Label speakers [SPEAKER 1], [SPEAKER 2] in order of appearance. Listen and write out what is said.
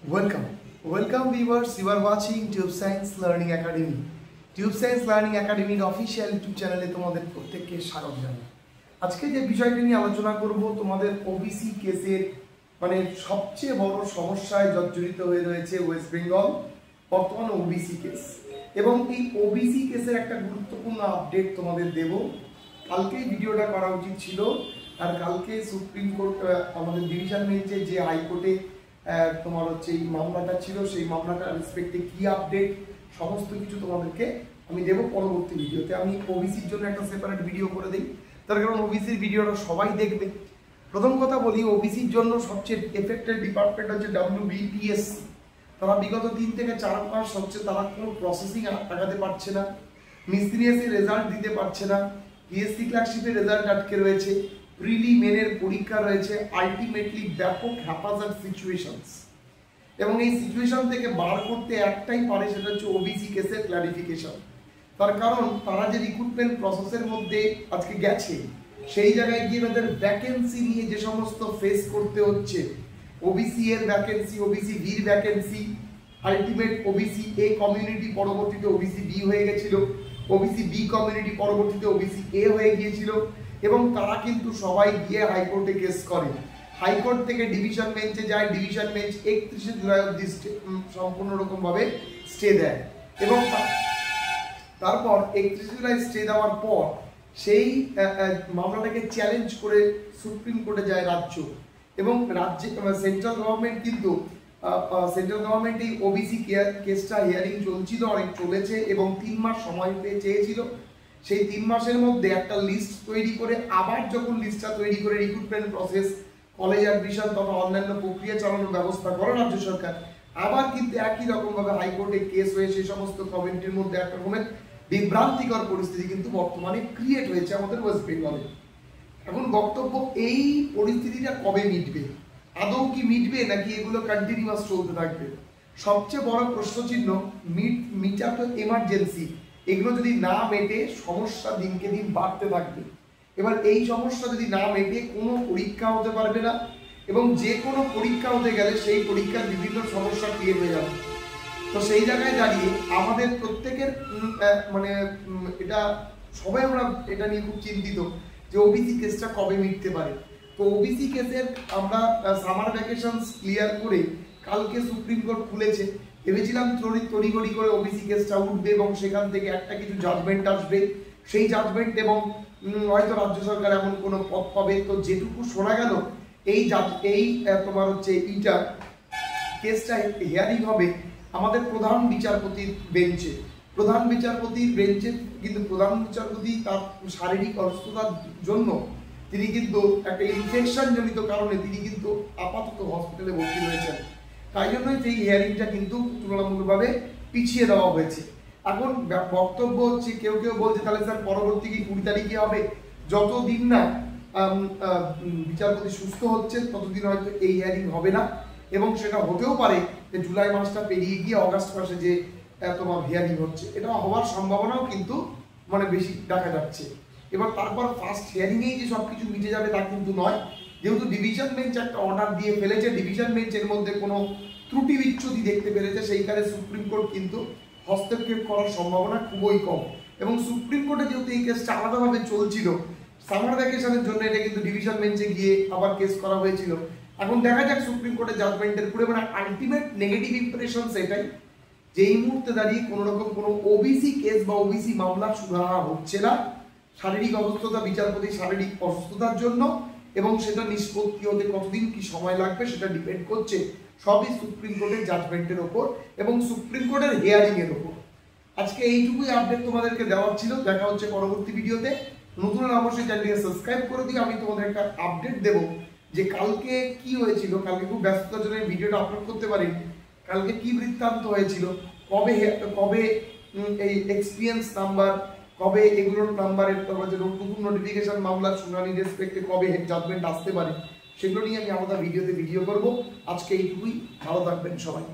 [SPEAKER 1] Welcome viewers. You are watching Tube Science Learning Academy. Tube Science Learning Academy official YouTube চ্যানেলে তোমাদের প্রত্যেককে স্বাগত জানাই। আজকে যে বিষয়টি নিয়ে আলোচনা করব তোমাদের ওবিসি কেসের মানে সবচেয়ে বড় সমস্যায় জর্জরিত হয়ে রয়েছে ওয়েস্ট বেঙ্গল বর্তমানে ওবিসি কেস, এবং এই ওবিসি কেসের একটা গুরুত্বপূর্ণ আপডেট তোমাদের দেব। কালকেই ভিডিওটা করা উচিত ছিল, আর কালকে সুপ্রিম কোর্ট আমাদের ডিভিশন বেঞ্চে যে হাইকোর্টে তোমার হচ্ছে এই মামলাটা ছিল, সেই মামলাটার রেসপেক্টে কি আপডেট সমস্ত কিছু তোমাদেরকে আমি দেবো পরবর্তী ভিডিওতে। আমি ওবিসির জন্য একটা সেপারেট ভিডিও করে দিই, তার কারণ ওবিসির ভিডিওটা সবাই দেখবে। প্রথম কথা বলি, ওবিসির জন্য সবচেয়ে এফেক্টেড ডিপার্টমেন্ট হচ্ছে WBPSC। তারা বিগত 3 থেকে 4 মাস হচ্ছে তারা কোনো প্রসেসিং আগাতে পারছে না, মিসলিনিয়াসের রেজাল্ট দিতে পারছে না, পিএসসি ক্লার্কশিপের রেজাল্ট আটকে রয়েছে, প্রিলি মেনের পরীক্ষা রয়েছে, আলটিমেটলি ব্যাপক হ্যাপাজার্ড সিচুয়েশনস। এবং এই সিচুয়েশন থেকে বার করতে একটাই পারে, সেটা হচ্ছে ওবিসি কেসের ক্লারিফিকেশন। তার কারণ তারা যে রিক্রুটমেন্ট প্রসেসের মধ্যে আজকে গেছে, সেই জায়গায় গিয়ে তাদের ভ্যাকেন্সি নিয়ে যে সমস্ত ফেস করতে হচ্ছে, ওবিসি এর ভ্যাকেন্সি, ওবিসি বির vacancy, ultimate OBC a community পরবর্তীতে ওবিসি বি হয়ে গেছিল, ওবিসি বি কমিউনিটি পরবর্তীতে ওবিসি এ হয়ে গিয়েছিল, এবং তারা কিন্তু সবাই গিয়ে হাইকোর্টে কেস করে। হাইকোর্ট থেকে ডিভিশন বেঞ্চে যায়, ডিভিশন বেঞ্চ 31শে জুলাই অবধি সম্পূর্ণ রকম ভাবে স্টে দেয়, এবং তারপর 31শে জুলাই স্টে দেওয়ার পর সেই মামলাটাকে চ্যালেঞ্জ করে সুপ্রিম কোর্টে যায় রাজ্য, এবং রাজ্যে সেন্ট্রাল গভর্নমেন্ট কিন্তু সেন্ট্রাল গভর্নমেন্ট এই ওবিসি কেসটা হিয়ারিং চলছিল, অনেক চলেছে, এবং 3 মাস সময় পেয়ে চেয়েছিল। সেই 3 মাসের মধ্যে একটা লিস্ট তৈরি করে, আবার যখন লিস্টটা তৈরি করে রিক্রুটমেন্ট প্রসেস, কলেজ অ্যাডমিশন তথা অন্যান্য প্রক্রিয়া চালানোর ব্যবস্থা করে রাজ্য সরকার, আবার কিন্তু একই রকমভাবে হাইকোর্টে কেস হয়ে সেই সমস্ত কমিউনিটির মধ্যে এক রকমের বিভ্রান্তিকর পরিস্থিতি কিন্তু বর্তমানে ক্রিয়েট হয়েছে আমাদের ওয়েস্ট বেঙ্গলে। এখন বক্তব্য, এই পরিস্থিতিটা কবে মিটবে? আদৌ কি মিটবে, নাকি এগুলো কন্টিনিউয়াস চলতে থাকবে? সবচেয়ে বড় প্রশ্নচিহ্ন, মিটা তো এমার্জেন্সি, এগুলো যদি না মেটে সমস্যা দিনকে দিন বাড়তে থাকবে। এবার এই সমস্যা যদি না মেটে কোনো পরীক্ষা হতে পারবে না, এবং যে কোনো পরীক্ষা হতে গেলে সেই পরীক্ষার বিভিন্ন সমস্যা ক্রিয়েট হয়ে যাবে। তো সেই জায়গায় দাঁড়িয়ে আমাদের প্রত্যেকের মানে এটা সবাই আমরা এটা নিয়ে খুব চিন্তিত যে ওবিসি কেসটা কবে মিটতে পারে। তো ওবিসি কেসের আমরা সামার ভ্যাকেশনস ক্লিয়ার করে কালকে সুপ্রিম কোর্ট খুলেছে, ভেবেছিলাম তড়িঘড়ি করে ওবিসি কেসটা উঠবে এবং সেখান থেকে একটা কিছু জাজমেন্ট আসবে, সেই জাজমেন্ট এবং হয়তো রাজ্য সরকার এমন কোনো পথ পাবে। তো যেটুকু শোনা গেল, এই তোমার হচ্ছে এইটা কেসটা হিয়ারিং হবে আমাদের প্রধান বিচারপতির বেঞ্চে। প্রধান বিচারপতির বেঞ্চে কিন্তু প্রধান বিচারপতি তার শারীরিক অসুস্থতার জন্য তিনি কিন্তু একটা ইনফেকশন জনিত কারণে তিনি কিন্তু আপাতত হসপিটালে ভর্তি হয়েছেন। তাই জন্যই সেই হিয়ারিংটা কিন্তু তুলনামূলকভাবে পিছিয়ে দেওয়া হয়েছে। এখন বক্তব্য হচ্ছে, কেউ বলছে তাহলে স্যার পরবর্তী কি 20 তারিখে হবে? যতদিন না বিচারপতি সুস্থ হচ্ছে ততদিন হয়তো এই হিয়ারিং হবে না, এবং সেটা হতেও পারে যে জুলাই মাসটা পেরিয়ে গিয়ে অগাস্ট মাসে যে তোমার হিয়ারিং হচ্ছে, এটা হওয়ার সম্ভাবনাও কিন্তু মানে বেশি দেখা যাচ্ছে। এবার তারপর ফার্স্ট হিয়ারিংয়েই যে সবকিছু মিটে যাবে তা কিন্তু নয়, যেহেতু ডিভিশন বেঞ্চ একটা অর্ডার দিয়ে ফেলেছে, ডিভিশন বেঞ্চের মধ্যে কোনো ত্রুটি বিচ্যুতি দেখতে পেরেছে, সেইখানে সুপ্রিম কোর্ট কিন্তু হস্তক্ষেপ করার সম্ভাবনা খুবই কম। এবং সুপ্রিম কোর্টে যেহেতু এই কেসটা আলাদাভাবে চলছিল, সামার ভ্যাকেশনের জন্য এটা কিন্তু ডিভিশন বেঞ্চে গিয়ে আবার কেস করা হয়েছিল। এখন দেখা যাক সুপ্রিম কোর্টের জাজমেন্টের পরে, মানে আলটিমেট নেগেটিভ ইমপ্রেশন এটাই যে এই মুহূর্তে দাঁড়িয়ে কোনো রকম কোনো ওবিসি কেস বা ওবিসি মামলা সুরাহা হচ্ছে না, শারীরিক অসুস্থতা, বিচারপতি শারীরিক অসুস্থতার জন্য, এবং সেটা নিষ্পত্তি হতে কতদিন কি সময় লাগবে সেটা ডিপেন্ড করছে সবই সুপ্রিম কোর্টের জাজমেন্টের ওপর এবং সুপ্রিম কোর্টের হিয়ারিং এর ওপর। আজকে এইটুকুই আপডেট তোমাদেরকে দেওয়ার ছিল। দেখা হচ্ছে পরবর্তী ভিডিওতে। নতুন অবশ্যই চ্যানেলটিকে সাবস্ক্রাইব করে দিও। আমি তোমাদের একটা আপডেট দেবো যে কালকে কি হয়েছিল। কালকে খুব ব্যস্ততার জন্য ভিডিওটা আপলোড করতে পারিনি। কালকে কি বৃত্তান্ত হয়েছিল, কবে এই এক্সপিরিয়েন্স নাম্বার, কবে এগুলোর নাম্বারের নতুন নোটিফিকেশন মামলার শুনানি রেসপেক্টে কবে জাজমেন্ট আসতে পারে, সেগুলো নিয়ে আমি আমাদের ভিডিও করব। আজকে এইটুকুই। ভালো থাকবেন সবাই।